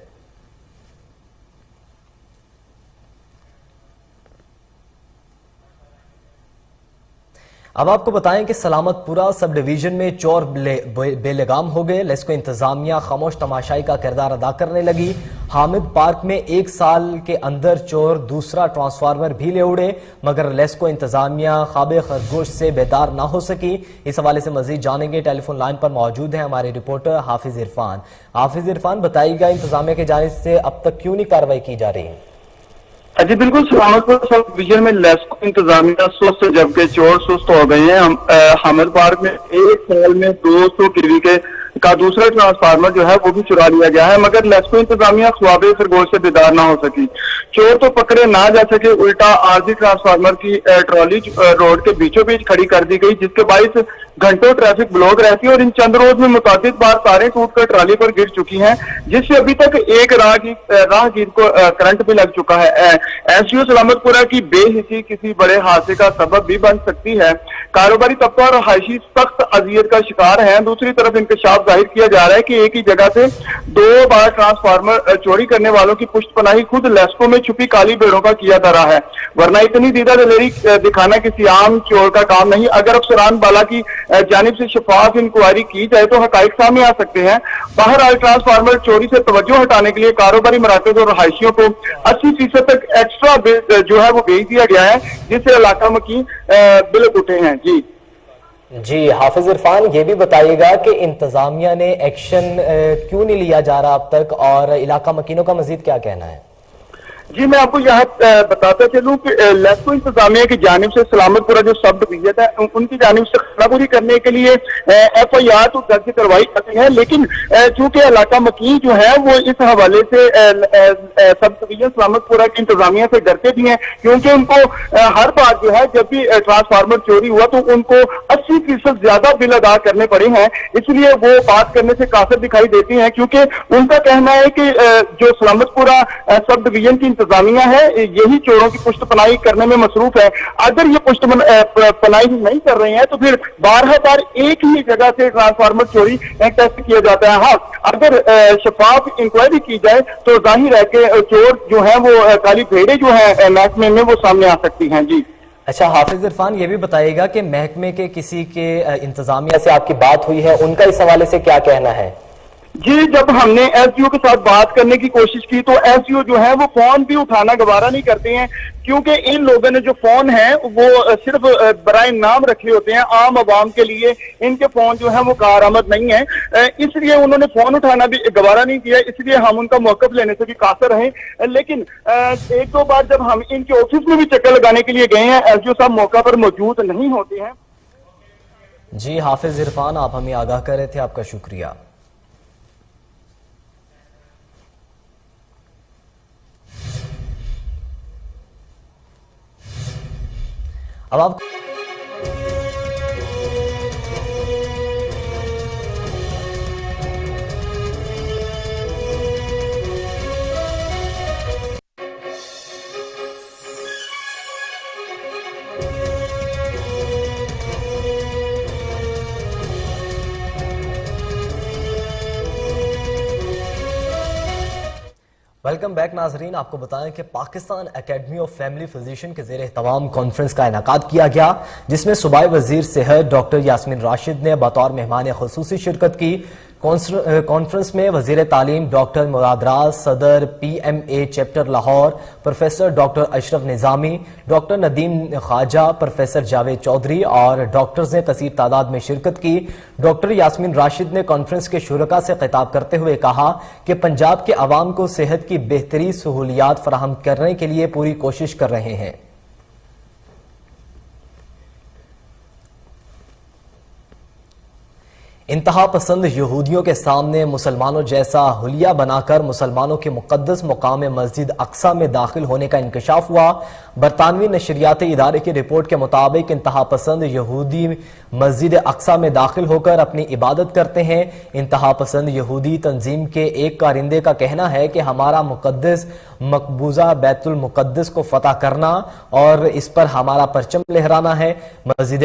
Speaker 1: اب آپ کو بتائیں کہ سلامت پورہ سب ڈویژن میں چور بے لگام ہو گئے۔ لیسکو انتظامیہ خاموش تماشائی کا کردار ادا کرنے لگی۔ حامد پارک میں 1 سال کے اندر چور دوسرا ٹرانسفارمر بھی لے اڑے، مگر لیسکو انتظامیہ خواب خرگوش سے بیدار نہ ہو سکی۔ اس حوالے سے مزید جانیں گے، ٹیلی فون لائن پر موجود ہیں ہمارے رپورٹر حافظ عرفان۔ حافظ عرفان، بتائیے گا انتظامیہ کی جانب سے اب تک کیوں نہیں کارروائی کی جا رہی ہے؟
Speaker 5: جی بالکل، سلامت پورہ سب ڈویژن میں لیسکو انتظامیہ سست جبکہ چور سست ہو گئے ہیں۔ حامد پارک میں 1 سال میں 200 kV کا دوسرا ٹرانسفارمر جو ہے وہ بھی چرا لیا گیا ہے، مگر لیسکو انتظامیہ خواب خرگوش سے بیدار نہ ہو سکی۔ چور تو پکڑے نہ جا سکے، الٹا عارضی ٹرانسفارمر کی ٹرالی روڈ کے بیچوں بیچ کھڑی کر دی گئی، جس کے باعث گھنٹوں ٹریفک بلاک رہتی ہے اور ان چند روز میں متعدد بار تاریں ٹوٹ کر ٹرالی پر گر چکی ہیں، جس سے ابھی تک ایک راہگیر کو کرنٹ بھی لگ چکا ہے۔ ایس ڈی او سلامت پورہ کی بے حسی کسی بڑے حادثے کا سبب بھی بن سکتی ہے۔ کاروباری طبقہ اور رہائشی سخت اذیت کا شکار ہیں۔ دوسری طرف انکشاف ظاہر کیا جا رہا ہے کہ ایک ہی جگہ سے 2 بار ٹرانسفارمر چوری کرنے والوں کی پشت پناہی خود لیسکو میں چھپی کالی بھیڑوں کا کیا جا رہا ہے، ورنہ اتنی دیدہ دلیری دکھانا کسی عام چور کا کام نہیں۔ اگر افسران بالا کی جانب سے شفاف انکوائری کی جائے تو حقائق سامنے آ سکتے ہیں۔ بہرحال ٹرانسفارمر چوری سے توجہ ہٹانے کے لیے کاروباری مراکز اور رہائشیوں کو 80% تک ایکسٹرا جو ہے وہ بھیج دیا گیا ہے، جس سے علاقہ مکی بلک اٹھے ہیں۔
Speaker 1: جی حافظ عرفان، یہ بھی بتائیے گا کہ انتظامیہ نے ایکشن کیوں نہیں لیا جا رہا اب تک، اور علاقہ مکینوں کا مزید کیا کہنا ہے؟
Speaker 5: جی میں آپ کو یہاں بتاتا چلوں کہ لیسکو انتظامیہ کی جانب سے سلامت پورہ جو سب ڈویژن ہے ان کی جانب سے خبرداری کرنے کے لیے ایف آئی آر تو درج کروائی جاتی ہے، لیکن چونکہ علاقہ مکین جو ہے وہ اس حوالے سے سب ڈویژن سلامت پورہ کی انتظامیہ سے ڈرتے بھی ہیں، کیونکہ ان کو ہر بار جو ہے جب بھی ٹرانسفارمر چوری ہوا تو ان کو 80% زیادہ بل ادا کرنے پڑے ہیں، اس لیے وہ بات کرنے سے قاصر دکھائی دیتی ہیں، کیونکہ ان کا کہنا ہے کہ جو سلامت پورہ سب ڈویژن کی انتظامیہ ہے یہی چوروں کی پشت پناہی کرنے میں مصروف ہے۔ اگر یہ پشت پناہی نہیں کر رہے ہیں تو پھر بارہ بار ایک ہی جگہ سے ٹرانسفارمر چوری ٹیسٹ کیا جاتا ہے۔ ہاں اگر شفاف انکوائری کی جائے تو ظاہر ہے کہ چور جو ہیں وہ کالی بھیڑیں جو ہیں محکمے میں وہ سامنے آ سکتی ہیں۔ جی
Speaker 1: اچھا حافظ عرفان، یہ بھی بتائیے گا کہ محکمے کے کسی کے انتظامیہ سے آپ کی بات ہوئی ہے، ان کا اس حوالے سے کیا کہنا ہے؟
Speaker 5: جی جب ہم نے ایس ڈی او کے ساتھ بات کرنے کی کوشش کی تو ایس ڈی او جو ہے وہ فون بھی اٹھانا گوارا نہیں کرتے ہیں، کیونکہ ان لوگوں نے جو فون ہیں وہ صرف برائے نام رکھے ہوتے ہیں، عام عوام کے لیے ان کے فون جو ہیں وہ کارآمد نہیں ہیں، اس لیے انہوں نے فون اٹھانا بھی گوارا نہیں کیا، اس لیے ہم ان کا موقف لینے سے بھی قاصر رہے۔ لیکن ایک دو بار جب ہم ان کے آفس میں بھی چکر لگانے کے لیے گئے ہیں، ایس ڈی او صاحب موقع پر موجود نہیں ہوتے ہیں۔
Speaker 1: جی حافظ عرفان، آپ ہمیں آگاہ کر رہے تھے، آپ کا شکریہ۔ اب آپ ویلکم بیک ناظرین، آپ کو بتائیں کہ Pakistan academy of family physician کے زیر اہتمام کانفرنس کا انعقاد کیا گیا، جس میں صوبائی وزیر صحت ڈاکٹر یاسمین راشد نے بطور مہمان خصوصی شرکت کی۔ کانفرنس میں وزیر تعلیم ڈاکٹر مراد راز، صدر پی ایم اے چیپٹر لاہور پروفیسر ڈاکٹر اشرف نظامی، ڈاکٹر ندیم خواجہ، پروفیسر جاوید چودھری اور ڈاکٹرز نے کثیر تعداد میں شرکت کی۔ ڈاکٹر یاسمین راشد نے کانفرنس کے شرکاء سے خطاب کرتے ہوئے کہا کہ پنجاب کے عوام کو صحت کی بہتری سہولیات فراہم کرنے کے لیے پوری کوشش کر رہے ہیں۔ انتہا پسند یہودیوں کے سامنے مسلمانوں جیسا حلیہ بنا کر مسلمانوں کے مقدس مقام مسجد اقصی میں داخل ہونے کا انکشاف ہوا۔ برطانوی نشریاتی ادارے کی رپورٹ کے مطابق انتہا پسند یہودی مسجد اقصی میں داخل ہو کر اپنی عبادت کرتے ہیں۔ انتہا پسند یہودی تنظیم کے ایک کارندے کا کہنا ہے کہ ہمارا مقدس مقبوضہ بیت المقدس کو فتح کرنا اور اس پر ہمارا پرچم لہرانا ہے۔ مسجد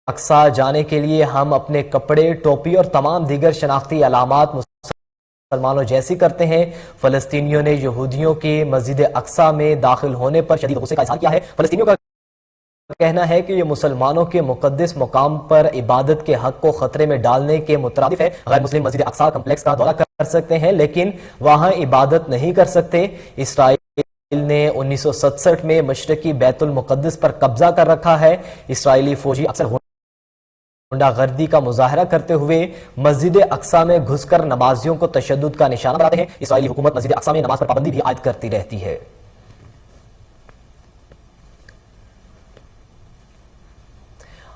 Speaker 1: اقصی جانے کے لیے ہم اپنے کپڑے، ٹوپی اور تمام دیگر شناختی علامات مسلمانوں جیسی کرتے ہیں۔ فلسطینیوں نے یہودیوں کے مسجد اقصی میں داخل ہونے پر شدید غصے کا اظہار کیا ہے۔ فلسطینیوں کا کہنا ہے کہ یہ مسلمانوں کے مقدس مقام پر عبادت کے حق کو خطرے میں ڈالنے کے مترادف ہے۔ غیر مسلم مسجد اقصی کمپلیکس کا دورہ کر سکتے ہیں لیکن وہاں عبادت نہیں کر سکتے۔ اسرائیل نے 1967 میں مشرقی بیت المقدس پر قبضہ کر رکھا ہے۔ اسرائیلی فوجی اکثر غنڈہ گردی کا مظاہرہ کرتے ہوئے مسجد اقصی میں گھس کر نمازیوں کو تشدد کا نشانہ بناتے ہیں۔ اسرائیلی حکومت مسجد اقصی میں نماز پر پابندی بھی عائد کرتی رہتی ہے۔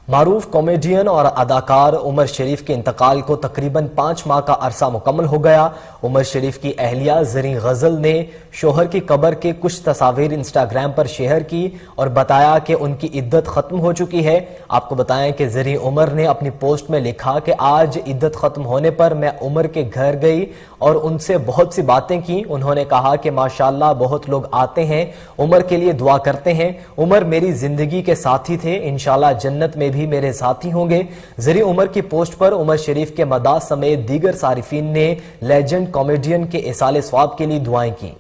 Speaker 1: معروف کامیڈین اور اداکار عمر شریف کے انتقال کو تقریباً 5 ماہ کا عرصہ مکمل ہو گیا۔ عمر شریف کی اہلیہ زریں غزل نے شوہر کی قبر کے کچھ تصاویر انسٹاگرام پر شیئر کی اور بتایا کہ ان کی عدت ختم ہو چکی ہے۔ آپ کو بتائیں کہ زریں عمر نے اپنی پوسٹ میں لکھا کہ آج عدت ختم ہونے پر میں عمر کے گھر گئی اور ان سے بہت سی باتیں کی۔ انہوں نے کہا کہ ماشاءاللہ بہت لوگ آتے ہیں، عمر کے لیے دعا کرتے ہیں۔ عمر میری زندگی کے ساتھی تھے، انشاءاللہ جنت میں بھی میرے ساتھی ہوں گے۔ زریں عمر کی پوسٹ پر عمر شریف کے مداح سمیت دیگر صارفین نے لیجنڈ کامیڈین کے ایصال ثواب کے لیے دعائیں کی۔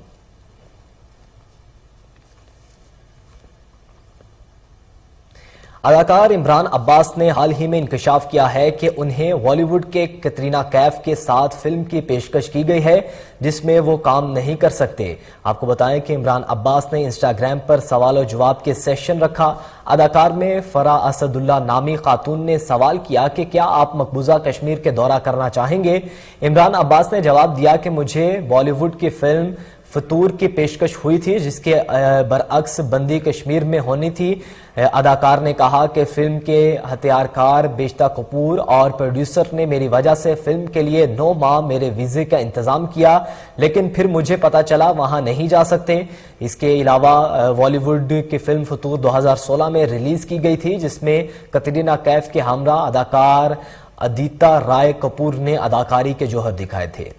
Speaker 1: اداکار عمران عباس نے حال ہی میں انکشاف کیا ہے کہ انہیں بالی ووڈ کے کترینہ کیف کے ساتھ فلم کی پیشکش کی گئی ہے جس میں وہ کام نہیں کر سکتے۔ آپ کو بتائیں کہ عمران عباس نے انسٹاگرام پر سوال و جواب کے سیشن رکھا۔ اداکار میں فرا اسد اللہ نامی خاتون نے سوال کیا کہ کیا آپ مقبوضہ کشمیر کے دورہ کرنا چاہیں گے؟ عمران عباس نے جواب دیا کہ مجھے بالی ووڈ کی فلم फतूर की पेशकश हुई थी, जिसके बरअक्स बंदी कश्मीर में होनी थी। अदाकार ने कहा कि फिल्म के हथियारकार बेश्ता कपूर और प्रोड्यूसर ने मेरी वजह से फिल्म के लिए 9 माह मेरे वीजे का इंतजाम किया, लेकिन फिर मुझे पता चला वहां नहीं जा सकते। इसके अलावा बॉलीवुड की फिल्म फतूर 2016 में रिलीज की गई थी, जिसमें कतरीना कैफ के हमरा अदाकार अदिता राय कपूर ने अदाकारी के जौहर दिखाए थे।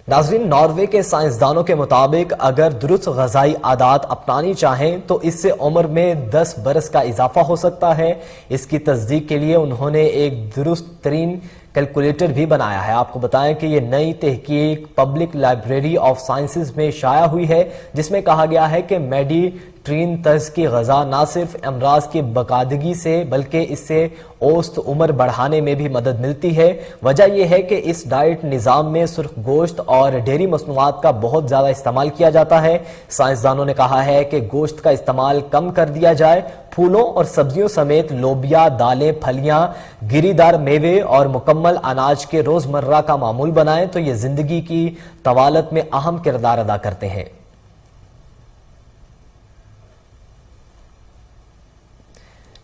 Speaker 1: नाज़रीन, नॉर्वे के साइंसदानों के मुताबिक अगर दुरुस्त ग़िज़ाई आदात अपनानी चाहें तो इससे उम्र में 10 बरस का इजाफा हो सकता है। इसकी तस्दीक के लिए उन्होंने एक दुरुस्त तरीन कैलकुलेटर भी बनाया है। आपको बताएं कि ये नई तहकीक पब्लिक लाइब्रेरी ऑफ साइंसेज में शाया हुई है, जिसमें कहा गया है कि मेडिट्रीन तर्ज की ग़िज़ा न सिर्फ अमराज की बकादगी से बल्कि इससे औसत उम्र बढ़ाने में भी मदद मिलती है। वजह यह है कि इस डाइट निज़ाम में सुर्ख गोश्त और डेयरी मसनूआत का बहुत ज़्यादा इस्तेमाल किया जाता है। साइंसदानों ने कहा है कि गोश्त का इस्तेमाल कम कर दिया जाए, फूलों और सब्जियों समेत लोबिया, दालें, फलियां, गिरीदार मेवे और मुकम्मल अनाज के रोजमर्रा का मामूल बनाएं तो ये जिंदगी की तवालत में अहम किरदार अदा करते हैं।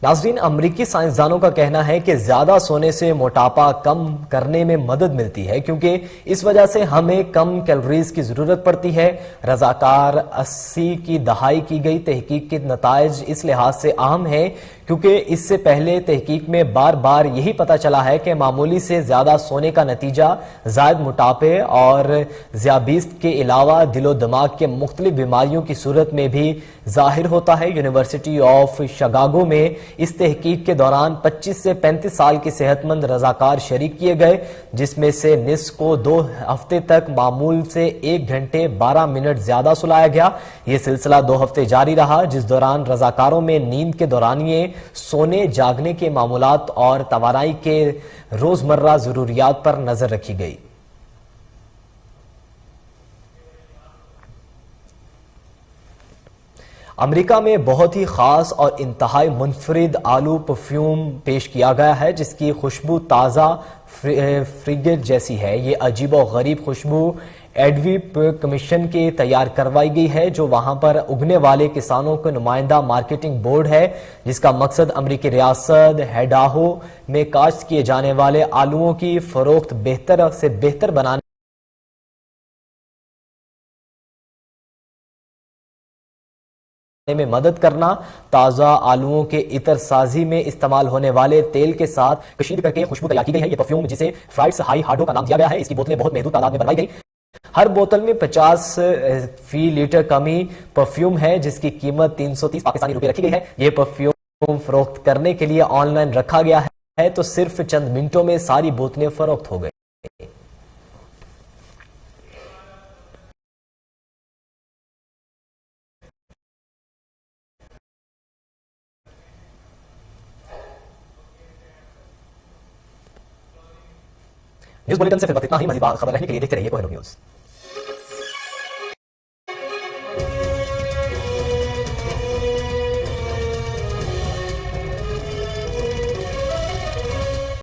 Speaker 1: नाज़रीन, अमरीकी साइंसदानों का कहना है कि ज्यादा सोने से मोटापा कम करने में मदद मिलती है, क्योंकि इस वजह से हमें कम कैलोरीज की जरूरत पड़ती है। रजाकार 80 की दहाई की गई तहकीक के नताइज इस लिहाज से अहम है क्योंकि इससे पहले तहकीक में बार बार यही पता चला है कि मामूली से ज्यादा सोने का नतीजा जायद मोटापे और ज़ियाबीत के अलावा दिलो दिमाग के मुख्तलिफ बीमारियों की सूरत में भी जाहिर होता है। यूनिवर्सिटी ऑफ शिकागो में इस तहकीक के दौरान 25 से 35 साल के सेहतमंद रजाकार शरीक किए गए, जिसमें से निस्फ को 2 हफ्ते तक मामूल से 1 घंटे 12 मिनट ज्यादा सुलाया गया। यह सिलसिला 2 हफ्ते जारी रहा, जिस दौरान रजाकारों में नींद के दौरानिए, सोने जागने के मामूलात और तवानाई के रोजमर्रा जरूरियात पर नजर रखी गई। अमेरिका में बहुत ही खास और इंतहाई मुनफरिद आलू परफ्यूम पेश किया गया है, जिसकी खुशबू ताज़ा फ्रिगेट जैसी है। ये अजीब और गरीब खुशबू एडवीप कमीशन की तैयार करवाई गई है, जो वहां पर उगने वाले किसानों के नुमाइंदा मार्केटिंग बोर्ड है, जिसका मकसद अमेरिकी रियासत हेडाहो में काश्त किए जाने वाले आलूओं की फरोख्त बेहतर से बेहतर बनाने में मदद करना। ताज़ा आलूओं के इतर साजी में इस्तेमाल होने वाले तेल के साथ कशीद करके खुशबू तैयार की गई है। यह परफ्यूम, जिसे फ्राइड्स हाई हार्डो का नाम दिया गया है, इसकी बोतलें बहुत महदूद तादाद में बनवाई गई। हर बोतल में 50 फी लीटर कमी परफ्यूम है, जिसकी कीमत 330 पाकिस्तानी रुपए रखी गई है। यह परफ्यूम फरोख्त करने के लिए ऑनलाइन रखा गया है, तो सिर्फ चंद मिनटों में सारी बोतलें फरोख्त हो गई। न्यूज़ बुलेटिन से फिर वक्त इतना ही। मज़ीद खबर रहने के लिए देखते रहिए कोहिनूर न्यूज़।